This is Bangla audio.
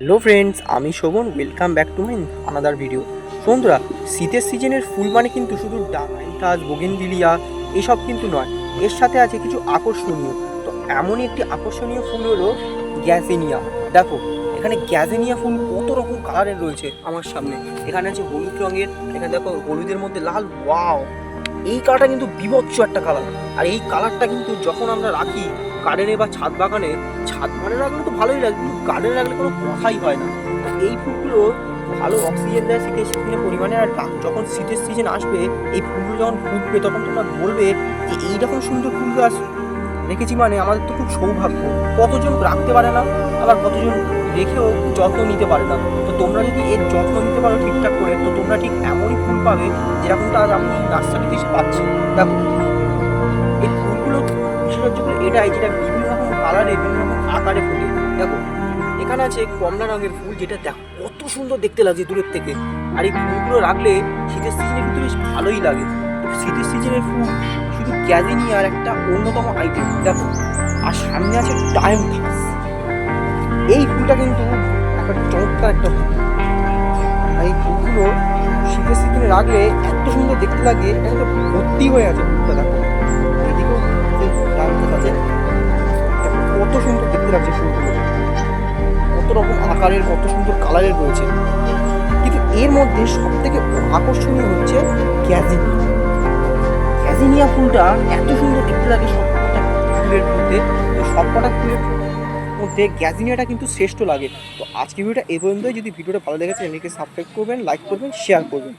হ্যালো ফ্রেন্ডস, আমি Shobhan. Welcome back to my another video. বন্ধুরা, শীতের সিজনের ফুল মানে কিন্তু শুধু ডায়ান্থাস, বোগেনভিলিয়া এসব কিন্তু নয়, এর সাথে আছে কিছু আকর্ষণীয়। তো এমনই একটি আকর্ষণীয় ফুল হলো গ্যাজেনিয়া। দেখো, এখানে গ্যাজেনিয়া ফুল কত রকম কালারের রয়েছে আমার সামনে। এখানে আছে হলুদ রঙের, এখানে দেখো হলুদের মধ্যে লাল। ওয়াও, এই কালারটা কিন্তু বিভৎস একটা কালার। আর এই কালারটা কিন্তু যখন আমরা রাখি গার্ডেনে বা ছাদ বাগানে রাখলে তো ভালোই লাগে, কিন্তু গার্ডেনে রাখলে কোনো কথাই হয় না। তো এই ফুলগুলো ভালো অক্সিজেন দেয় শীতের পরিমাণে। আর যখন শীতের সিজন আসবে, এই ফুলগুলো যখন ফুটবে তখন তোমরা বলবে যে এইরকম সুন্দর ফুল গাছ রেখেছি, মানে আমাদের তো খুব সৌভাগ্য। কতজন রাখতে পারে না, আবার কতজন রেখেও যত্ন নিতে পারে না। তো তোমরা যদি এর যত্ন নিতে পারো ঠিকঠাক করে, তো তোমরা ঠিক এমনই ফুল পাবে যেরকমটা আজ আমি নার্সারিতে এসে পাচ্ছি। দেখো, এই ফুলগুলো বিশেষজ্ঞগুলো এটাই, যেটা বিভিন্ন রকম কালারে, বিভিন্ন রকম আকারে ফোটে। দেখো, এখানে আছে কমলা রঙের ফুল, যেটা দেখো কত সুন্দর দেখতে লাগছে দূরের থেকে। আর এই ফুলগুলো রাখলে শীতের সিজনে কিন্তু বেশ ভালোই লাগে। তো শীতের সিজনের ফুল শুধু গ্যাজেনিয়ার একটা অন্যতম আইটেম। দেখো, আর সামনে আছে ডায়ান্থাস। এই ফুলটা কিন্তু একটা চমৎকার একটা ফুল। আর এই ফুলগুলো শীতের সিজনে রাখলে এত সুন্দর দেখতে লাগে, এটা কিন্তু ভর্তি হয়ে আছে ফুলটা। দেখো, এদিকেও ডায়ান্থাস আছে, কত সুন্দর দেখতে লাগছে ফুলগুলো, কত রকম আকারের, কত সুন্দর কালারের রয়েছে। কিন্তু এর মধ্যে সব থেকে আকর্ষণীয় হচ্ছে গ্যাজিনিয়া। গ্যাজিনিয়া ফুলটা এত সুন্দর দেখতে লাগে সবকটা ফুলের মধ্যে। তো সবকটা ফুলের মধ্যে গ্যাজিনিয়াটা কিন্তু শ্রেষ্ঠ লাগে। তো আজকে ভিডিওটা এই পর্যন্তই। যদি ভিডিওটা ভালো লেগেছে চ্যানেলকে সাবস্ক্রাইব করবেন, লাইক করবেন, শেয়ার করবেন।